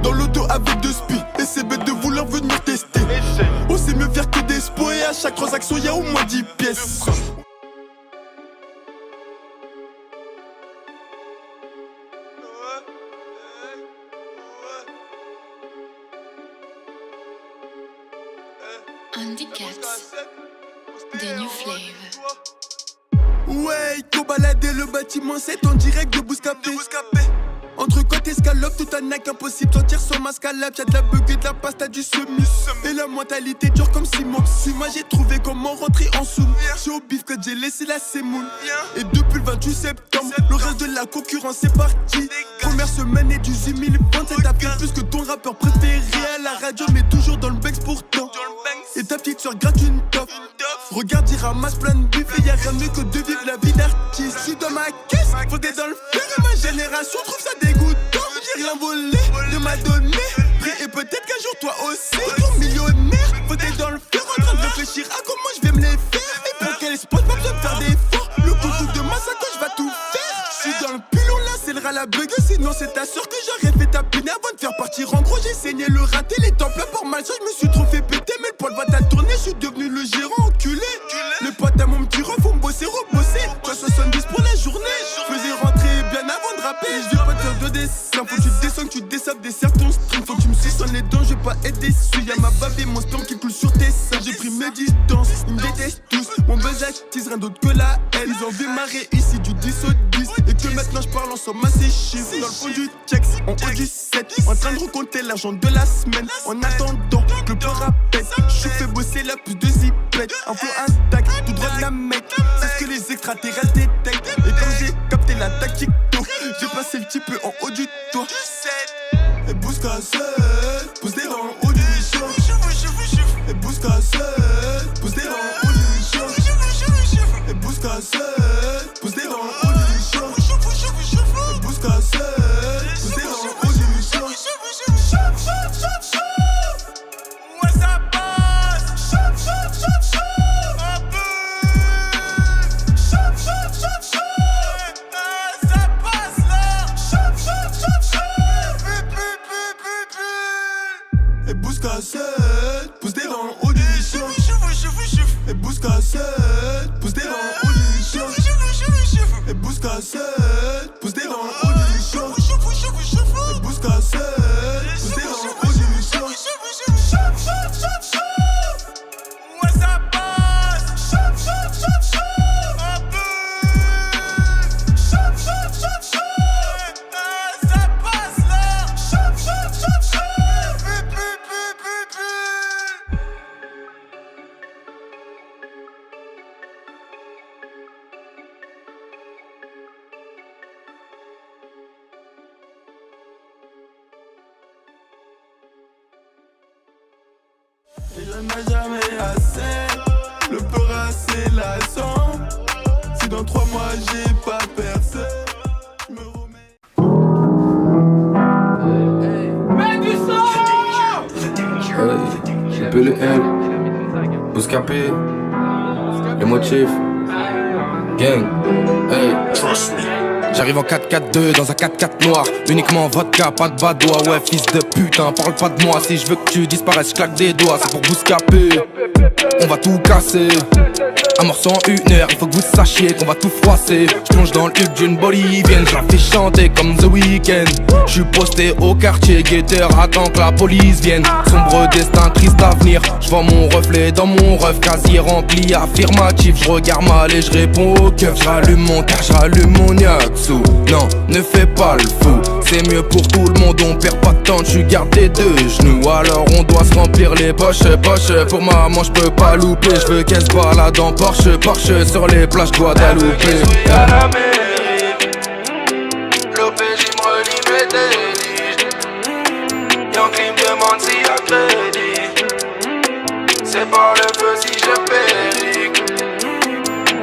dans l'auto avec 2 spies. Et c'est bête de vouloir venir tester. On sait mieux faire que des spos et à chaque transaction y'a au moins 10 pièces. Handicats, The New Flavor. Ouais, il faut balader le bâtiment, c'est en direct de Bouscapé. Entre côte escalope, tout un nac impossible. Sortir son masque à l'ap, y'a de la bug et de la pasta du semus. Et la mentalité dure comme Simon. Si moi j'ai trouvé comment rentrer en soum. J'ai au bif que j'ai laissé la semoule. Et depuis le 28 septembre, le reste de la concurrence est parti. Première semaine et 18 000 ventes, ça t'a fait plus que ton rappeur préféré à la radio, mais toujours dans le Banks pourtant. Et ta petite soeur gratte une top. Regarde, il ramasse plein de bif et y'a rien de mieux que de vivre la vie d'artiste. Je suis dans ma caisse, faut que dans le feu de ma génération trouve ça dégoûtant. J'ai rien volé, de m'a donné. Et peut-être qu'un jour toi aussi. Retour millionnaire, faut être dans le feu, en train de réfléchir à comment je vais me les faire. Et pour quel spot, pas besoin de faire d'efforts. Le coucou de ma sacoche va tout faire. Je suis dans le pilon là, c'est le rat la bug. Sinon c'est ta soeur que j'aurais fait tapiner avant de faire partir. En gros, j'ai saigné le raté, les temps pleins pour mal ça, je me suis trop fait péter. Mais le poil va t'a tourner, je suis devenu le gérant enculé. Les potes à mon petit ref, faut me bosser, rebosser. Toi 70 pour la journée. Je faisais rentrer bien avant de rapper. Je vais pas te faire de dessin. Faut que tu descends, que tu descends, desserres ton string. Faut que tu me suçonnes les dents, je vais pas être déçu. Y'a ma bave et mon sperme qui coule sur tes seins. J'ai pris mes distances, ils me détestent tous. Mon buzz attise rien d'autre que la haine. Ils ont vu ma réussite du 10 au 10. Et que maintenant je parle en somme assez chiffres. Dans le fond du check, en haut du 7. En train de recompter l'argent de la semaine. En attendant que le peur rappelle. Je fais bosser la plus de zipette. Un flow intact, tout droit de la mec. C'est ce que les extraterrestres détectent. Et comme j'ai capté la tactique d'eau, j'ai passé le petit peu en haut du toit. Et Bouscapé, pousse des rangs en haut du champ. Et Bouscapé, pousse des rangs en haut du champ. Et Bouscapé, pousse des rangs en haut du champ. Et Bouscapé, pousse des rangs en haut du champ. Ouais, ça passe. Un peu. Ça passe là. Et Bouscapé, pousse des rangs en haut du champ. Et Bouscapé, pousse des rangs en haut du champ. Et Bouscapé, pousse des rangs en haut du champ. Et Bouscapé, pousse des rangs en haut du champ. Ouais, ça passe. Un peu. Ça passe là. Et je n'ai jamais assez. Le peur assez lassant. Si dans 3 mois j'ai pas percé, je me remets. Mets du son! J'ai peu le L, Bouscapé, les motifs, gang, hey. J'arrive en 4-4-2 dans un 4-4 noir. Uniquement vodka, pas de badois. Ouais, fils de putain, parle pas de moi. Si je veux que tu disparaisses, je claque des doigts. C'est pour Bouscapé, on va tout casser. Un morceau en 1 heure, il faut que vous sachiez qu'on va tout froisser. Je plonge dans le hub d'une bolivienne, je la fais chanter comme The Weeknd. Je suis posté au quartier, guetteur attend que la police vienne. Sombre destin, triste avenir, je vois mon reflet dans mon ref. Casier rempli, affirmatif, je regarde mal et je réponds au cœur. J'rallume mon car, j'rallume mon Yaksu. Non, ne fais pas le fou, c'est mieux pour tout le monde. On perd pas de temps, je suis gardé de genoux. Alors on doit se remplir les poches. Pour maman je peux pas louper, je veux qu'elle se balade en Porsche sur les plages Guadeloupe. À la mairie, l'OPJ me relie mes délits. Yankee me demande s'il y a crédit. C'est par le feu si je péris.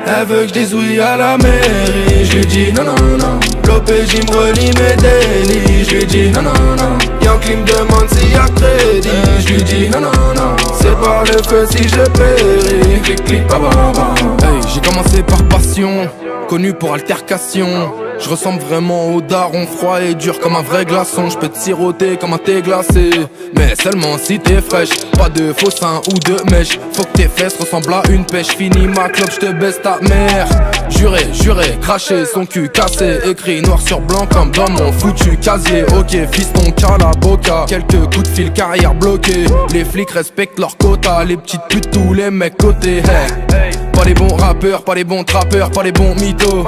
Elle veut que je dise oui à la mairie, je lui dis non non non. L'OPJ me relie mes délits, je lui dis non non non. Yankee me demande s'il y a crédit, je lui dis non non non. C'est par le feu si je péris, clic clic ba ba ba. Hey, j'ai commencé par passion, connu pour altercation. Je ressemble vraiment au daron, froid et dur comme un vrai glaçon. Je peux te siroter comme un thé glacé, mais seulement si t'es fraîche. Pas de faux seins ou de mèche. Faut que tes fesses ressemblent à une pêche. Fini ma clope, je te baisse ta mère. Juré, juré, craché, son cul cassé. Écrit noir sur blanc comme dans mon foutu casier. Ok, fiston, calaboca. Quelques coups de fil, carrière bloquée. Les flics respectent leur quota. Les petites putes, tous les mecs cotés. Hey. Pas les bons rappeurs, pas les bons trappeurs, pas les bons mythos.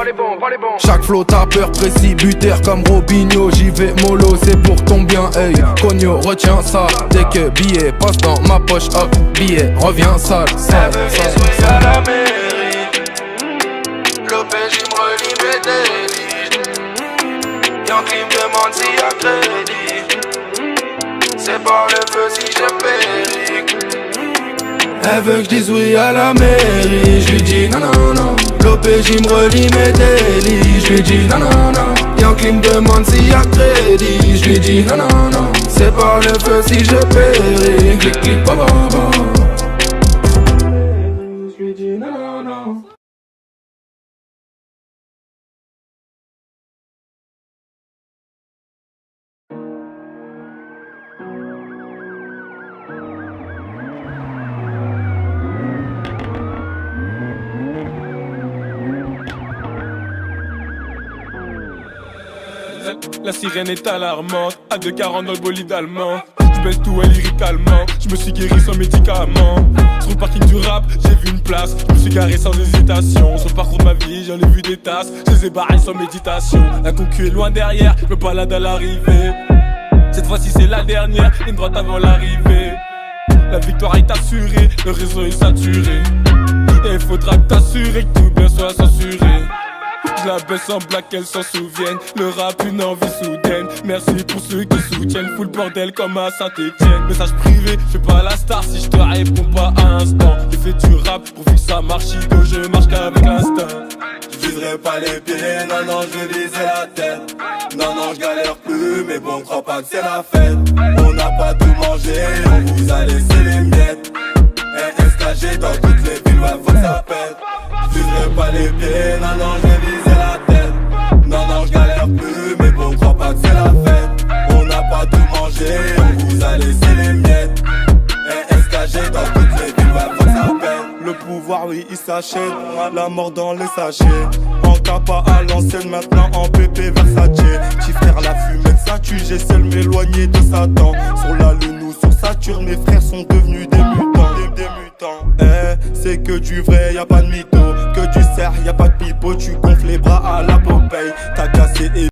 Chaque flow tapeur, précis, buteur comme Robinho. J'y vais mollo, c'est pour ton bien, hey. Cogno, retiens ça. Dès que billet passe dans ma poche, hop, billet revient sale. Elle veut jouer à la mairie. L'OPJ me relie mes délits. Yankee me demande s'il y a crédit. C'est par le feu si je péris. Elle veut que je dise oui à la mairie. Je lui dis non non non. L'OPJ me relie mes délits. Je lui dis non non non. Yankee me demande s'il y a crédit. Je lui dis non non non. C'est par le feu si je péris. Clic clic ba ba ba. Je lui dis non non non. La sirène est alarmante, à 2,40 dans le bolide allemand. Je baisse tout lyricalement, je me suis guéri sans médicaments. Sur le parking du rap, j'ai vu une place, je me suis garé sans hésitation. Sur le parcours de ma vie, j'en ai vu des tasses, je les ai barrés sans méditation. La concu est loin derrière, je me balade à l'arrivée. Cette fois-ci c'est la dernière, ligne droite avant l'arrivée. La victoire est assurée, le réseau est saturé. Et il faudra t'assurer que tout bien soit censuré. Je la baisse en black, qu'elle s'en souvienne. Le rap, une envie soudaine. Merci pour ceux qui soutiennent. Full bordel comme à Saint-Etienne. Message privé, je fais pas la star si je te réponds pas à l'instant. J'ai fait du rap pour que ça marche. Ido, je marche qu'avec l'instinct. Je viserai pas les pieds, non non je visais la tête. Non non je galère plus, mais bon crois pas que c'est la fête. On n'a pas tout mangé, on vous a laissé les miettes. SKG dans toutes les villes, ouais faut que ça pète. Je viserai pas les pieds, non non je visais la tête. Non non je galère plus, mais bon crois pas que c'est la fête. On n'a pas tout mangé, on vous a laissé les miettes. SKG dans toutes les villes, ouais faut que ça pète. Le pouvoir oui il s'achète, la mort dans les sachets. En capa à l'ancienne, maintenant en PP Versace. Petit frère la fumette ça tue, j'essaie de m'éloigner de Satan. Sur la lune ou sur Saturne, mes frères sont devenus des mutants. Des mutants. C'est que du vrai, y'a pas de mytho. Que du cerf, y'a pas de pipeau. Tu gonfles les bras à la Popeye. T'as cassé et